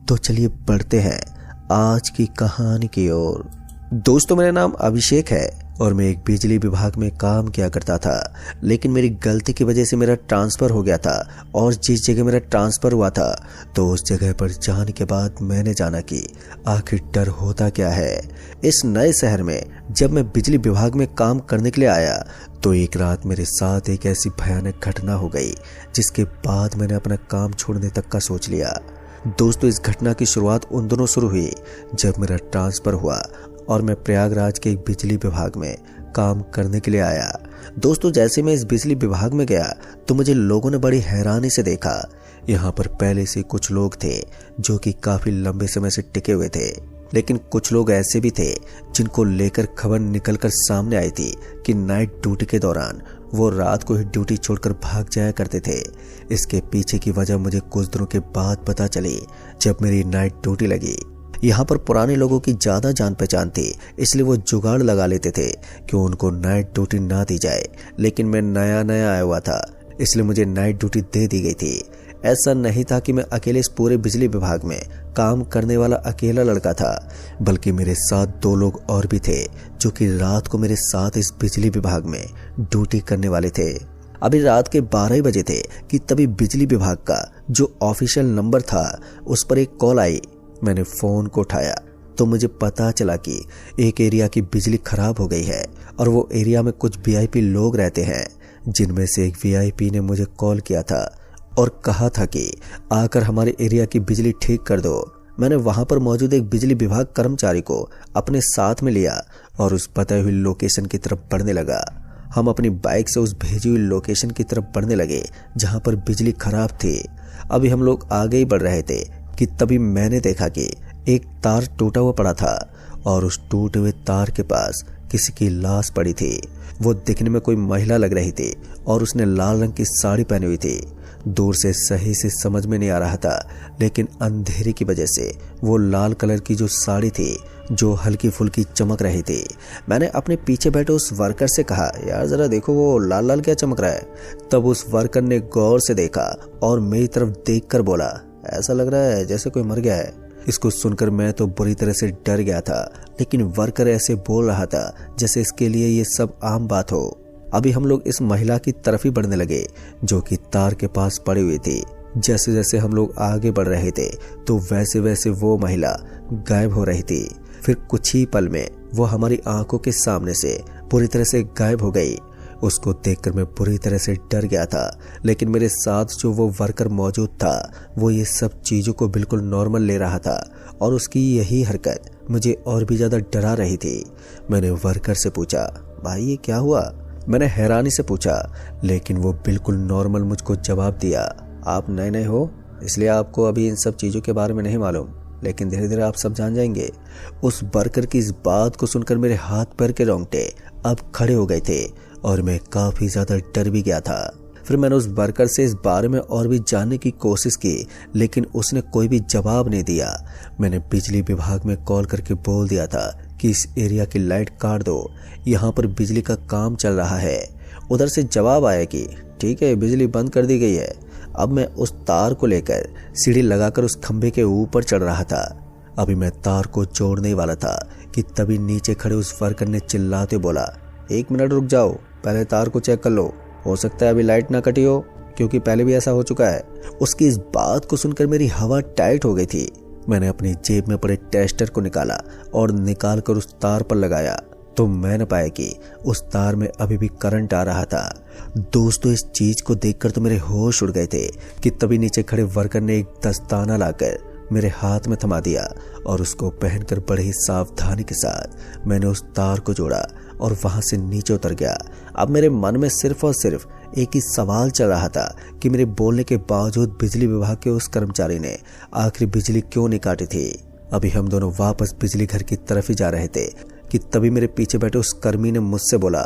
तो चलिए बढ़ते हैं आज की कहानी की ओर। दोस्तों, मेरा नाम अभिषेक है और मैं एक बिजली विभाग में काम किया करता था, लेकिन मेरी गलती की वजह से मेरा ट्रांसफ़र हो गया था और जिस जगह मेरा ट्रांसफ़र हुआ था तो उस जगह पर जाने के बाद मैंने जाना कि आखिर डर होता क्या है। इस नए शहर में जब मैं बिजली विभाग में काम करने के लिए आया तो एक रात मेरे साथ एक ऐसी भयानक घटना हो गई जिसके बाद मैंने अपना काम छोड़ने तक का सोच लिया। दोस्तों, इस घटना की शुरुआत उन दिनों शुरू हुई जब मेरा ट्रांसफ़र हुआ और मैं प्रयागराज के एक बिजली विभाग में काम करने के लिए आया। दोस्तों, जैसे मैं इस बिजली विभाग में गया तो मुझे लोगों ने बड़ी हैरानी से देखा। यहाँ पर पहले से कुछ लोग थे जो कि काफ़ी लंबे समय से टिके हुए थे, लेकिन कुछ लोग ऐसे भी थे जिनको लेकर खबर निकलकर सामने आई थी कि नाइट ड्यूटी के दौरान वो रात को ही ड्यूटी छोड़कर भाग जाया करते थे। इसके पीछे की वजह मुझे कुछ दिनों के बाद पता चली जब मेरी नाइट ड्यूटी लगी। यहाँ पर पुराने लोगों की ज़्यादा जान पहचान थी, इसलिए वो जुगाड़ लगा लेते थे कि उनको नाइट ड्यूटी ना दी जाए, लेकिन मैं नया नया आया हुआ था इसलिए मुझे नाइट ड्यूटी दे दी गई थी। ऐसा नहीं था कि मैं अकेले इस पूरे बिजली विभाग में काम करने वाला अकेला लड़का था, बल्कि मेरे साथ 2 लोग और भी थे जो कि रात को मेरे साथ इस बिजली विभाग में ड्यूटी करने वाले थे। अभी रात के 12 बजे थे कि तभी बिजली विभाग का जो ऑफिशियल नंबर था उस पर एक कॉल आई। मैंने फ़ोन को उठाया तो मुझे पता चला कि एक एरिया की बिजली खराब हो गई है और वो एरिया में कुछ वीआईपी लोग रहते हैं, जिनमें से एक वीआईपी ने मुझे कॉल किया था और कहा था कि आकर हमारे एरिया की बिजली ठीक कर दो। मैंने वहां पर मौजूद एक बिजली विभाग कर्मचारी को अपने साथ में लिया और उस बताई हुई लोकेशन की तरफ बढ़ने लगा। हम अपनी बाइक से उस भेजी हुई लोकेशन की तरफ बढ़ने लगे जहां पर बिजली खराब थी। अभी हम लोग आगे ही बढ़ रहे थे कि तभी मैंने देखा कि एक तार टूटा हुआ पड़ा था और उस टूटे हुए तार के पास किसी की लाश पड़ी थी। वो दिखने में कोई महिला लग रही थी और उसने लाल रंग की साड़ी पहनी हुई थी। दूर से सही से समझ में नहीं आ रहा था, लेकिन अंधेरे की वजह से वो लाल कलर की जो साड़ी थी जो हल्की फुल्की चमक रही थी। मैंने अपने पीछे बैठे उस वर्कर से कहा, यार जरा देखो वो लाल लाल क्या चमक रहा है। तब उस वर्कर ने गौर से देखा और मेरी तरफ देखकर बोला, ऐसा लग रहा है जैसे कोई मर गया है। इसको सुनकर मैं तो बुरी तरह से डर गया था, लेकिन वर्कर ऐसे बोल रहा था जैसे इसके लिए ये सब आम बात हो। अभी हम लोग इस महिला की तरफ ही बढ़ने लगे जो कि तार के पास पड़ी हुई थी। जैसे जैसे हम लोग आगे बढ़ रहे थे तो वैसे वैसे वो महिला गायब हो रही थी। फिर कुछ ही पल में वो हमारी आंखों के सामने से पूरी तरह से गायब हो गई। उसको देखकर मैं पूरी तरह से डर गया था, लेकिन मेरे साथ जो वो वर्कर मौजूद था वो ये सब चीज़ों को बिल्कुल नॉर्मल ले रहा था और उसकी यही हरकत मुझे और भी ज़्यादा डरा रही थी। मैंने वर्कर से पूछा, भाई ये क्या हुआ? मैंने हैरानी से पूछा, लेकिन वो बिल्कुल नॉर्मल मुझको जवाब दिया, आप नए नए हो इसलिए आपको अभी इन सब चीज़ों के बारे में नहीं मालूम, लेकिन धीरे धीरे आप सब जान जाएंगे। उस वर्कर की इस बात को सुनकर मेरे हाथ पैर के रोंगटे अब खड़े हो गए थे और मैं काफ़ी ज़्यादा डर भी गया था। फिर मैंने उस वर्कर से इस बारे में और भी जानने की कोशिश की, लेकिन उसने कोई भी जवाब नहीं दिया। मैंने बिजली विभाग में कॉल करके बोल दिया था कि इस एरिया की लाइट काट दो, यहाँ पर बिजली का काम चल रहा है। उधर से जवाब आया कि ठीक है, बिजली बंद कर दी गई है। अब मैं उस तार को लेकर सीढ़ी लगाकर उस खंभे के ऊपर चढ़ रहा था। अभी मैं तार को जोड़ने वाला था कि तभी नीचे खड़े उस वर्कर ने चिल्लाते बोला, 1 मिनट रुक जाओ, पहले तार को चेक कर लो, हो सकता है अभी लाइट ना कटी हो, क्योंकि पहले भी ऐसा हो चुका है। उसकी इस बात को सुनकर मेरी हवा टाइट हो गई थी। मैंने अपनी जेब में पड़े टेस्टर को निकाला और निकाल कर उस तार पर लगाया तो मैंने पाया कि उस तार में अभी भी करंट आ रहा था। दोस्तों, इस चीज को देखकर तो मेरे होश उड़ गए थे कि तभी नीचे खड़े वर्कर ने एक दस्ताना लाकर मेरे हाथ में थमा दिया और उसको पहनकर बड़े ही सावधानी के साथ मैंने उस तार को जोड़ा और वहां से नीचे उतर गया। अब मेरे मन में सिर्फ और सिर्फ एक ही सवाल चल रहा था कि मेरे बोलने के बावजूद बिजली विभाग के उस कर्मचारी ने आखिर बिजली क्यों नहीं काटी थी। अभी हम दोनों वापस बिजली घर की तरफ ही जा रहे थे कि तभी मेरे पीछे बैठे उस कर्मी ने मुझसे बोला,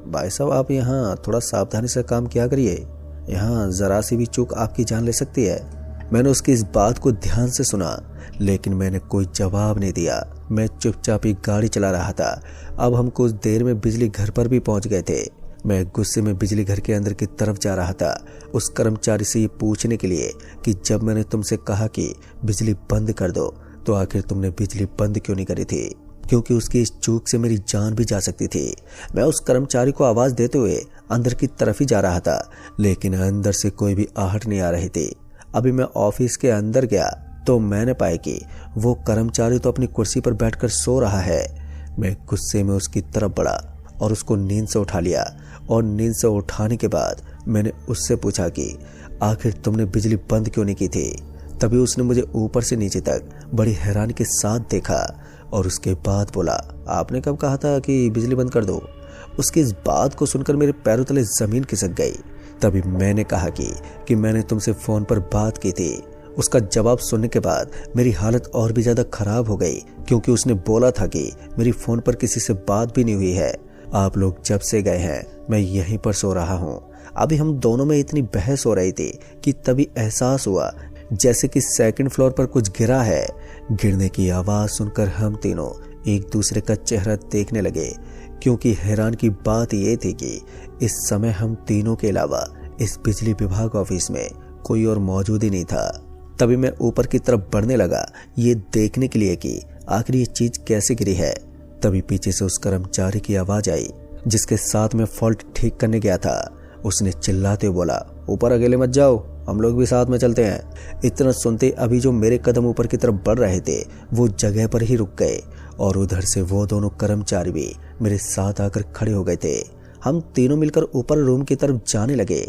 भाई साहब आप यहाँ थोड़ा सावधानी से काम किया करिए, यहाँ जरा सी भी चूक आपकी जान ले सकती है। मैंने उसकी इस बात को ध्यान से सुना, लेकिन मैंने कोई जवाब नहीं दिया। मैं चुपचाप ही गाड़ी चला रहा था। अब हम कुछ देर में बिजली घर पर भी पहुंच गए थे। मैं गुस्से में बिजली घर के अंदर की तरफ जा रहा था, उस कर्मचारी से ये पूछने के लिए कि जब मैंने तुमसे कहा कि बिजली बंद कर दो तो आखिर तुमने बिजली बंद क्यों नहीं करी थी, क्योंकि उसकी इस चूक से मेरी जान भी जा सकती थी। मैं उस कर्मचारी को आवाज देते हुए अंदर की तरफ ही जा रहा था, लेकिन अंदर से कोई भी आहट नहीं आ रही थी। अभी मैं ऑफिस के अंदर गया तो मैंने पाया कि वो कर्मचारी तो अपनी कुर्सी पर बैठकर सो रहा है। मैं गुस्से में उसकी तरफ बढ़ा और उसको नींद से उठा लिया, और नींद से उठाने के बाद मैंने उससे पूछा कि आखिर तुमने बिजली बंद क्यों नहीं की थी। तभी उसने मुझे ऊपर से नीचे तक बड़ी हैरानी के साथ देखा और उसके बाद बोला, आपने कब कहा था कि बिजली बंद कर दो। उसकी इस बात को सुनकर मेरे पैरों तले जमीन खिसक गई। तभी मैंने कहा कि मैंने तुमसे फोन पर बात की थी। उसका जवाब सुनने के बाद मेरी हालत और भी ज्यादा खराब हो गई, क्योंकि उसने बोला था कि मेरी फोन पर किसी से बात भी नहीं हुई है। आप लोग जब से गए हैं मैं यहीं पर सो रहा हूँ। अभी हम दोनों में इतनी बहस हो रही थी कि तभी एहसास हुआ जैसे कि सेकंड फ्लोर पर कुछ गिरा है। गिरने की आवाज सुनकर हम तीनों एक दूसरे का चेहरा देखने लगे, क्योंकि हैरान की बात यह थी कि इस समय हम तीनों के अलावा इस बिजली विभाग ऑफिस में कोई और मौजूद ही नहीं था। तभी मैं ऊपर की तरफ बढ़ने लगा, ये देखने के लिए कि आखिर ये चीज कैसे गिरी है। तभी पीछे से उस कर्मचारी की आवाज आई जिसके साथ मैं फॉल्ट ठीक करने गया था। उसने चिल्लाते बोला, ऊपर अकेले मत जाओ, हम लोग भी साथ में चलते हैं। इतना सुनते अभी जो मेरे कदम ऊपर की तरफ बढ़ रहे थे वो जगह पर ही रुक गए, और उधर से वो दोनों कर्मचारी भी मेरे साथ आकर खड़े हो गए थे। हम तीनों मिलकर ऊपर रूम की तरफ जाने लगे।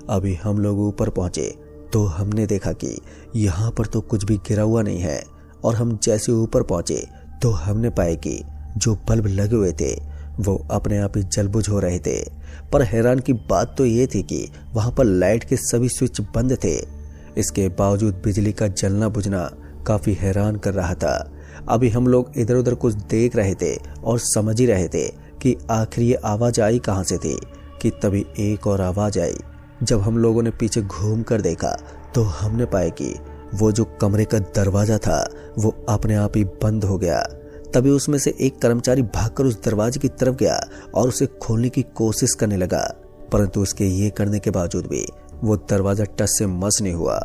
अभी हम लोग ऊपर पहुंचे तो हमने देखा कि यहाँ पर तो कुछ भी गिरा हुआ नहीं है, और हम जैसे ऊपर पहुंचे तो हमने पाया कि जो बल्ब लगे हुए थे वो अपने आप ही जलबुझ हो रहे थे। पर हैरान की बात तो ये थी कि वहां पर लाइट के सभी स्विच बंद थे। इसके बावजूद बिजली का जलना बुझना काफी हैरान कर रहा था। अभी हम लोग इधर उधर कुछ देख रहे थे और समझ ही रहे थे कि आखिर ये आवाज आई कहां से थी, कि तभी एक और आवाज आई। जब हम लोगों ने पीछे घूम कर देखा तो हमने पाया कि वो जो कमरे का दरवाजा था वो अपने आप ही बंद हो गया। तभी उसमें से एक कर्मचारी भागकर उस दरवाजे की तरफ गया और उसे खोलने की कोशिश करने लगा, परंतु उसके ये करने के बावजूद भी वो दरवाजा टस से मस नहीं हुआ।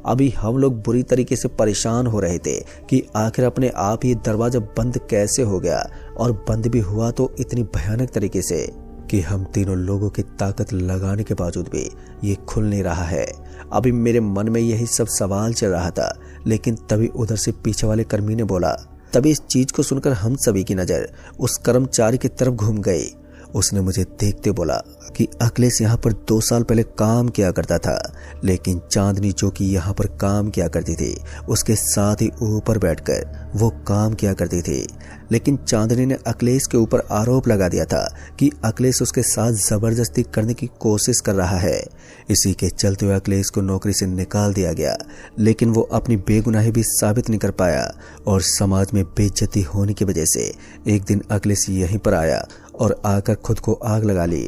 अभी हम लोग बुरी तरीके से परेशान हो रहे थे कि आखिर अपने आप ही दरवाजा बंद कैसे हो गया, और बंद भी हुआ तो इतनी भयानक तरीके से कि हम तीनों लोगों की ताकत लगाने के बावजूद भी ये खुल नहीं रहा है। अभी मेरे मन में यही सब सवाल चल रहा था, लेकिन तभी उधर से पीछे वाले कर्मी ने बोला। तभी इस चीज को सुनकर हम सभी की नजर उस कर्मचारी की तरफ घूम गई। उसने मुझे देखते बोला कि अखिलेश यहाँ पर 2 साल पहले काम किया करता था, लेकिन चांदनी जो कि यहाँ पर काम किया करती थी उसके साथ ही ऊपर बैठकर वो काम किया करती थी। लेकिन चांदनी ने अखिलेश के ऊपर आरोप लगा दिया था कि अखिलेश उसके साथ जबरदस्ती करने की कोशिश कर रहा है। इसी के चलते हुए अखिलेश को नौकरी से निकाल दिया गया, लेकिन वो अपनी बेगुनाही भी साबित नहीं कर पाया, और समाज में बेइज्जती होने की वजह से एक दिन अखिलेश यहीं पर आया और आकर खुद को आग लगा ली।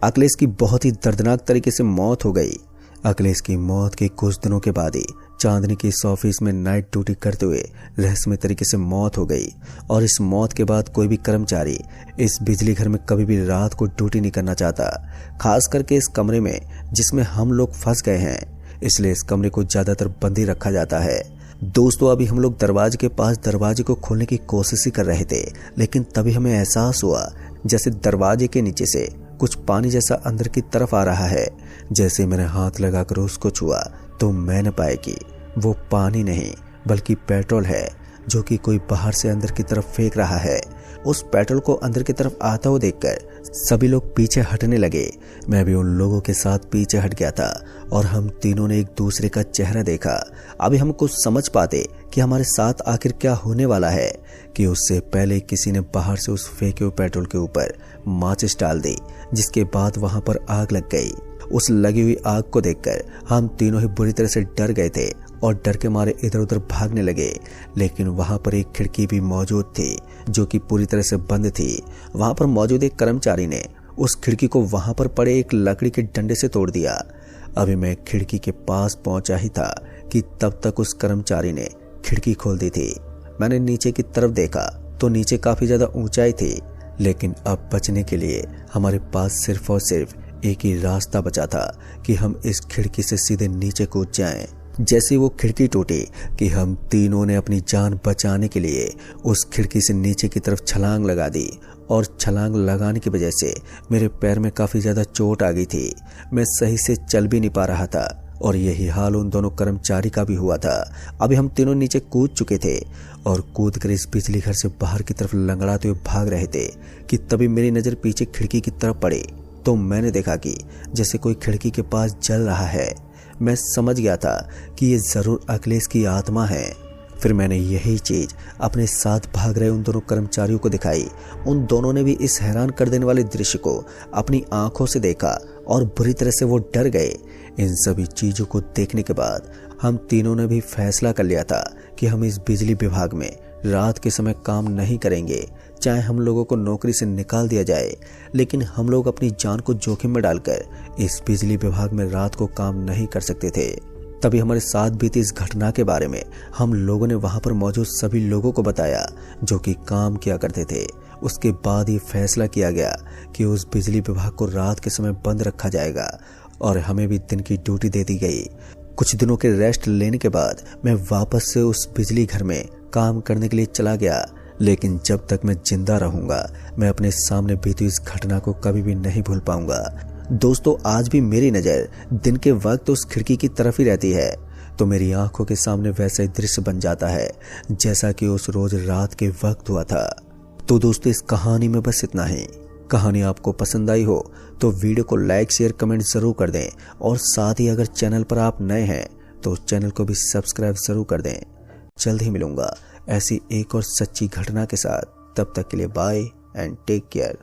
अखिलेश की बहुत ही दर्दनाक तरीके से मौत हो गई। अखिलेश की मौत के कुछ दिनों के बाद ही चांदनी की इस ऑफिस में नाइट ड्यूटी करते हुए रहस्यमय तरीके से मौत हो गई, और इस मौत के बाद कोई भी कर्मचारी इस बिजली घर में कभी भी रात को ड्यूटी नहीं करना चाहता, खास करके इस कमरे में जिसमें हम लोग फंस गए हैं। इसलिए इस कमरे को ज्यादातर बंद ही रखा जाता है। दोस्तों, अभी हम लोग दरवाजे के पास दरवाजे को खोलने की कोशिश ही कर रहे थे, लेकिन तभी हमें एहसास हुआ जैसे दरवाजे के नीचे से कुछ पानी जैसा अंदर की तरफ आ रहा है। जैसे मैंने हाथ लगाकर उसको छुआ तो मैंने पाया कि वो पानी नहीं बल्कि पेट्रोल है, जो कि कोई बाहर से अंदर की तरफ फेंक रहा है। उस पेट्रोल को अंदर की तरफ आता हुआ देखकर सभी लोग पीछे हटने लगे। मैं भी उन लोगों के साथ पीछे हट गया था, और हम तीनों ने एक दूसरे का चेहरा देखा। अभी हम कुछ समझ पाते कि हमारे साथ आखिर क्या होने वाला है, कि उससे पहले किसी ने बाहर से उस फेंके हुए पेट्रोल के ऊपर माचिस डाल दी, जिसके बाद वहां पर आग लग गई। उस लगी हुई आग को देखकर हम तीनों ही बुरी तरह से डर गए थे और डर के मारे इधर उधर भागने लगे। लेकिन वहां पर एक खिड़की भी मौजूद थी जो कि पूरी तरह से बंद थी। वहां पर मौजूद एक कर्मचारी ने उस खिड़की को वहां पर पड़े एक लकड़ी के डंडे से तोड़ दिया। अभी मैं खिड़की के पास पहुंचा ही था कि तब तक उस कर्मचारी ने खिड़की खोल दी थी। मैंने नीचे की तरफ देखा तो नीचे काफी ज्यादा ऊंचाई थी, लेकिन अब बचने के लिए हमारे पास सिर्फ और सिर्फ एक ही रास्ता बचा था कि हम इस खिड़की से सीधे नीचे कूद जाएं। जैसे वो खिड़की टूटी कि हम तीनों ने अपनी जान बचाने के लिए उस खिड़की से नीचे की तरफ छलांग लगा दी और छलांग लगाने की वजह से मेरे पैर में काफी ज्यादा चोट आ गई थी। मैं सही से चल भी नहीं पा रहा था और यही हाल उन दोनों कर्मचारी का भी हुआ था। अभी हम तीनों नीचे कूद चुके थे और कूद कर इस बिजली घर से बाहर की तरफ लंगड़ाते हुए भाग रहे थे कि तभी मेरी नजर पीछे खिड़की की तरफ पड़ी तो मैंने देखा कि जैसे कोई खिड़की के पास जल रहा है। मैं समझ गया था कि ये जरूर अखिलेश की आत्मा है। फिर मैंने यही चीज अपने साथ भाग रहे उन दोनों कर्मचारियों को दिखाई। उन दोनों ने भी इस हैरान कर देने वाले दृश्य को अपनी आंखों से देखा और बुरी तरह से वो डर गए। इन सभी चीजों को देखने के बाद हम तीनों ने भी फैसला कर लिया था कि हम इस बिजली विभाग में रात के समय काम नहीं करेंगे, चाहे हम लोगों को नौकरी से निकाल दिया जाए, लेकिन हम लोग अपनी जान को जोखिम में डालकर इस बिजली विभाग में रात को काम नहीं कर सकते थे। तभी हमारे साथ बीती इस घटना के बारे में हम लोगों ने वहां पर मौजूद सभी लोगों को बताया जो कि काम किया करते थे। उसके बाद ये फैसला किया गया कि उस बिजली विभाग को रात के समय बंद रखा जाएगा और हमें भी दिन की ड्यूटी दे दी गई। कुछ दिनों के रेस्ट लेने के बाद मैं वापस से उस बिजली घर में काम करने के लिए चला गया, लेकिन जब तक मैं जिंदा रहूंगा मैं अपने सामने बीती इस घटना को कभी भी नहीं भूल पाऊंगा। दोस्तों, आज भी मेरी नजर दिन के वक्त उस खिड़की की तरफ ही रहती है तो मेरी आंखों के सामने वैसा ही दृश्य बन जाता है जैसा कि उस रोज रात के वक्त हुआ था। तो दोस्तों, इस कहानी में बस इतना ही। कहानी आपको पसंद आई हो तो वीडियो को लाइक शेयर कमेंट जरूर कर दें और साथ ही अगर चैनल पर आप नए हैं तो चैनल को भी सब्सक्राइब जरूर कर दें। जल्द ही मिलूंगा ऐसी एक और सच्ची घटना के साथ। तब तक के लिए बाय एंड टेक केयर।